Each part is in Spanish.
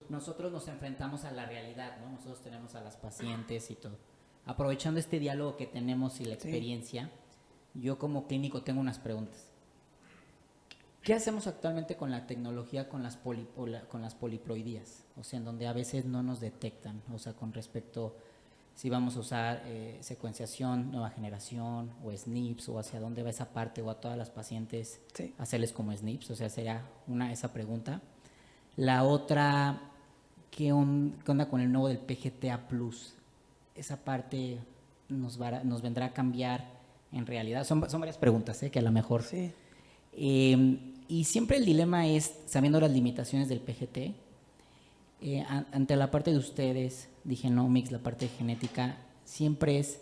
nosotros nos enfrentamos a la realidad, ¿no? Nosotros tenemos a las pacientes y todo. Aprovechando este diálogo que tenemos y la experiencia, yo como clínico tengo unas preguntas. ¿Qué hacemos actualmente con la tecnología con las poliploidías? O sea, en donde a veces no nos detectan, o sea, con respecto si vamos a usar secuenciación, nueva generación o SNPs, o hacia dónde va esa parte, o a todas las pacientes hacerles como SNPs, o sea, sería esa pregunta. La otra, ¿qué onda con el nuevo del PGTA Plus? Esa parte nos vendrá a cambiar en realidad. Son varias preguntas, que a lo mejor... Sí. Y siempre el dilema es, sabiendo las limitaciones del PGT, ante la parte de ustedes, de genomics, la parte de genética, siempre es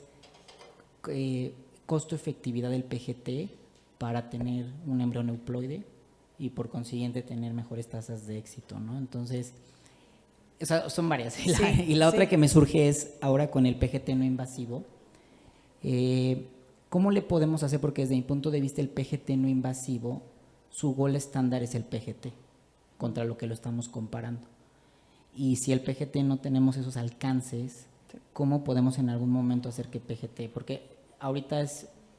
costo-efectividad del PGT para tener un embrión euploide y por consiguiente tener mejores tasas de éxito, ¿no? Entonces, o sea, son varias. Y la otra que me surge es, ahora con el PGT no invasivo, ¿cómo le podemos hacer? Porque desde mi punto de vista el PGT no invasivo, su gol estándar es el PGT, contra lo que lo estamos comparando. Y si el PGT no tenemos esos alcances, ¿cómo podemos en algún momento hacer que PGT? Porque ahorita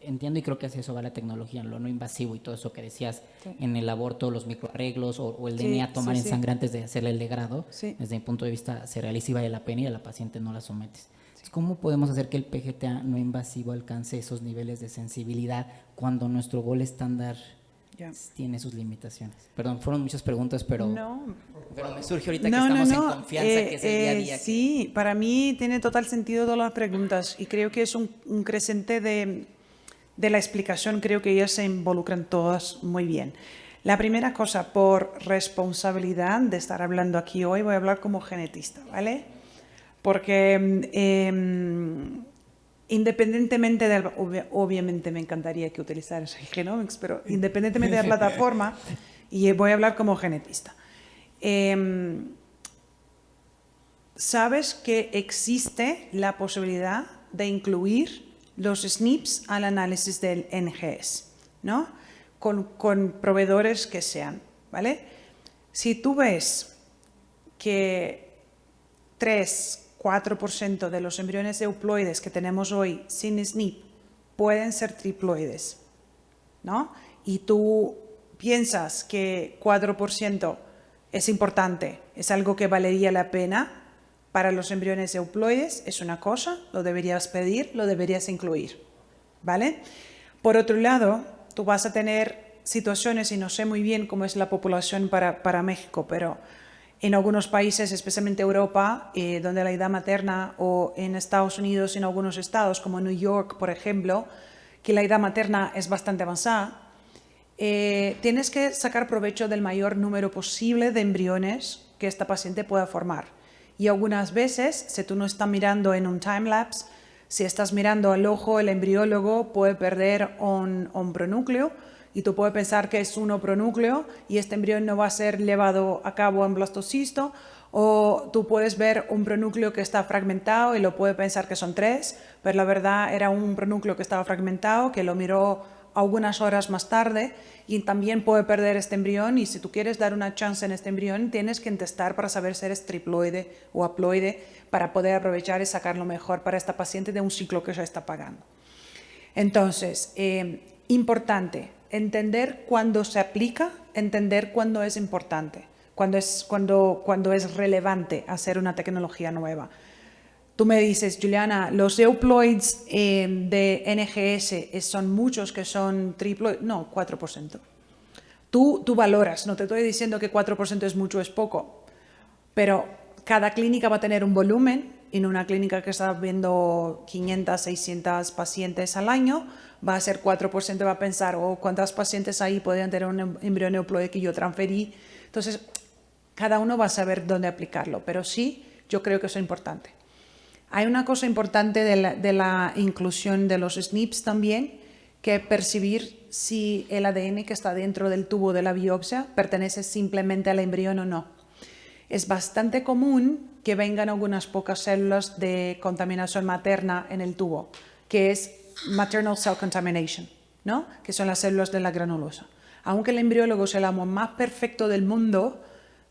entiendo y creo que hacia eso va la tecnología, lo no invasivo y todo eso que decías en el aborto, los microarreglos o el DNA tomar en sangre antes de hacerle el degrado, desde mi punto de vista se realiza y vale la pena y a la paciente no la sometes. ¿Cómo podemos hacer que el PGTA no invasivo alcance esos niveles de sensibilidad cuando nuestro gol estándar tiene sus limitaciones? Perdón, fueron muchas preguntas, pero me surge ahorita que estamos en confianza, que es el día a día. Sí, para mí tiene total sentido todas las preguntas y creo que es un creciente de la explicación, creo que ellas se involucran todas muy bien. La primera cosa, por responsabilidad de estar hablando aquí hoy, voy a hablar como genetista, ¿vale? Porque independientemente de, obviamente me encantaría que utilizaras Genomics, pero independientemente de la plataforma, y voy a hablar como genetista. Sabes que existe la posibilidad de incluir los SNPs al análisis del NGS, ¿no? Con proveedores que sean, ¿vale? Si tú ves que 3-4% de los embriones euploides que tenemos hoy sin SNP pueden ser triploides, ¿no? Y tú piensas que 4% es importante, es algo que valería la pena para los embriones euploides, es una cosa, lo deberías pedir, lo deberías incluir, ¿vale? Por otro lado, tú vas a tener situaciones, y no sé muy bien cómo es la población para México, pero en algunos países, especialmente Europa, donde la edad materna, o en Estados Unidos, en algunos estados, como New York, por ejemplo, que la edad materna es bastante avanzada, tienes que sacar provecho del mayor número posible de embriones que esta paciente pueda formar. Y algunas veces, si tú no estás mirando en un timelapse, si estás mirando al ojo, el embriólogo puede perder un pronúcleo y tú puedes pensar que es un pronúcleo y este embrión no va a ser llevado a cabo en blastocisto, o tú puedes ver un pronúcleo que está fragmentado y lo puedes pensar que son 3, pero la verdad era un pronúcleo que estaba fragmentado, que lo miró algunas horas más tarde, y también puede perder este embrión, y si tú quieres dar una chance en este embrión tienes que testar para saber si eres triploide o haploide para poder aprovechar y sacar lo mejor para esta paciente de un ciclo que ya está pagando. Entonces, importante entender cuándo se aplica, entender cuándo es importante, cuándo es relevante hacer una tecnología nueva. Tú me dices, Juliana, los euploids de NGS son muchos que son triploides. No, 4%. Tú valoras, no te estoy diciendo que 4% es mucho o es poco, pero cada clínica va a tener un volumen. En una clínica que está viendo 500, 600 pacientes al año, va a ser 4%, va a pensar, ¿cuántas pacientes ahí podrían tener un embrión euploide que yo transferí? Entonces, cada uno va a saber dónde aplicarlo, pero sí, yo creo que eso es importante. Hay una cosa importante de la inclusión de los SNPs también, que es percibir si el ADN que está dentro del tubo de la biopsia pertenece simplemente al embrión o no. Es bastante común que vengan algunas pocas células de contaminación materna en el tubo, que es maternal cell contamination, ¿no? Que son las células de la granulosa. Aunque el embriólogo sea el amo más perfecto del mundo,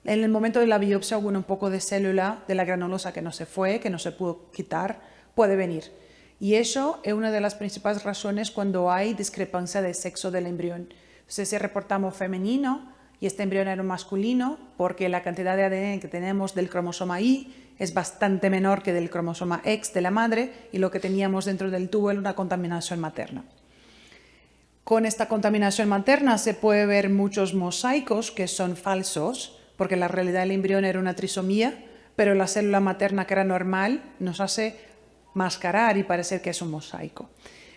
En el momento de la biopsia hubo un poco de célula de la granulosa que no se fue, que no se pudo quitar, puede venir. Y eso es una de las principales razones cuando hay discrepancia de sexo del embrión. Entonces, si reportamos femenino y este embrión era masculino, porque la cantidad de ADN que tenemos del cromosoma Y es bastante menor que del cromosoma X de la madre, y lo que teníamos dentro del tubo era una contaminación materna. Con esta contaminación materna se puede ver muchos mosaicos que son falsos, porque la realidad del embrión era una trisomía, pero la célula materna que era normal nos hace mascarar y parecer que es un mosaico.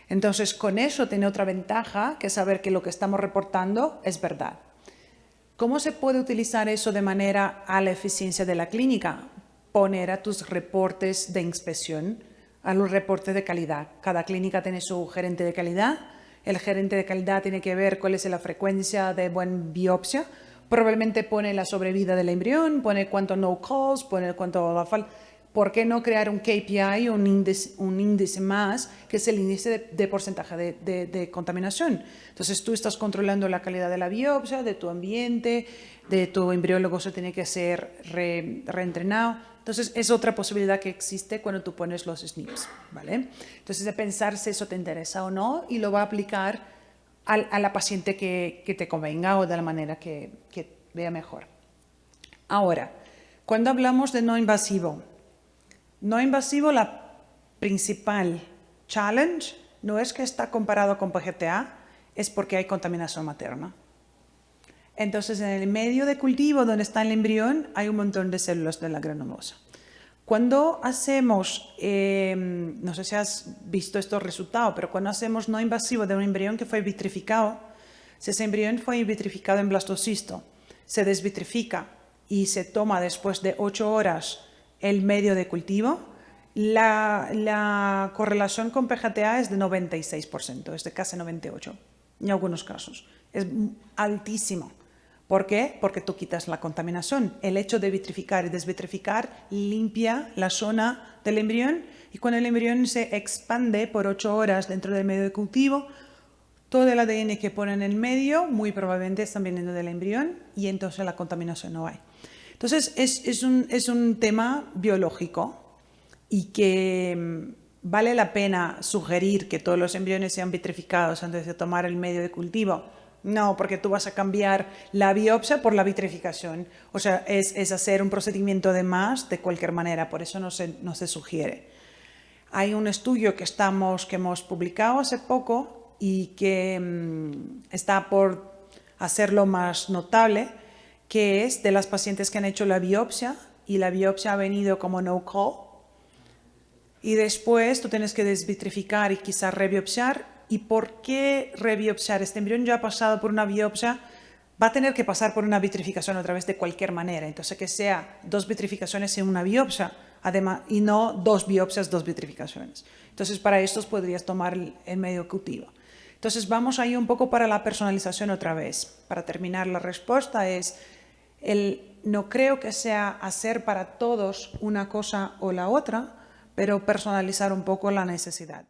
Entonces, con eso tiene otra ventaja, que es saber que lo que estamos reportando es verdad. ¿Cómo se puede utilizar eso de manera a la eficiencia de la clínica? Poner a tus reportes de inspección a los reportes de calidad. Cada clínica tiene su gerente de calidad. El gerente de calidad tiene que ver cuál es la frecuencia de buena biopsia. Probablemente pone la sobrevida del embrión, pone cuánto no calls, pone cuánto la falta. ¿Por qué no crear un KPI, un índice más, que es el índice de porcentaje de contaminación? Entonces tú estás controlando la calidad de la biopsia, de tu ambiente, de tu embriólogo, se tiene que ser reentrenado. Entonces es otra posibilidad que existe cuando tú pones los SNPs, ¿vale? Entonces de pensar si eso te interesa o no, y lo va a aplicar a la paciente que te convenga o de la manera que vea mejor. Ahora, cuando hablamos de no invasivo, la principal challenge no es que está comparado con PGTA, es porque hay contaminación materna. Entonces, en el medio de cultivo donde está el embrión hay un montón de células de la granulosa. Cuando hacemos, no sé si has visto estos resultados, pero cuando hacemos no invasivo de un embrión que fue vitrificado, si ese embrión fue vitrificado en blastocisto, se desvitrifica y se toma después de 8 horas el medio de cultivo, la correlación con PGTA es de 96%, es de casi 98% en algunos casos. Es altísimo. ¿Por qué? Porque tú quitas la contaminación. El hecho de vitrificar y desvitrificar limpia la zona del embrión, y cuando el embrión se expande por 8 horas dentro del medio de cultivo, todo el ADN que pone en el medio muy probablemente está viniendo del embrión y entonces la contaminación no hay. Entonces es un tema biológico y que vale la pena sugerir que todos los embriones sean vitrificados antes de tomar el medio de cultivo. No, porque tú vas a cambiar la biopsia por la vitrificación. O sea, es hacer un procedimiento de más de cualquier manera, por eso no se sugiere. Hay un estudio que hemos publicado hace poco y que está por hacerlo más notable, que es de las pacientes que han hecho la biopsia y la biopsia ha venido como no call, y después tú tienes que desvitrificar y quizás rebiopsiar. ¿Y por qué rebiopsiar? Este embrión ya ha pasado por una biopsia, va a tener que pasar por una vitrificación otra vez de cualquier manera. Entonces, que sea 2 vitrificaciones en una biopsia, además, y no 2 biopsias, 2 vitrificaciones. Entonces, para estos podrías tomar el medio cultivo. Entonces, vamos ahí un poco para la personalización otra vez. Para terminar, la respuesta es, no creo que sea hacer para todos una cosa o la otra, pero personalizar un poco la necesidad.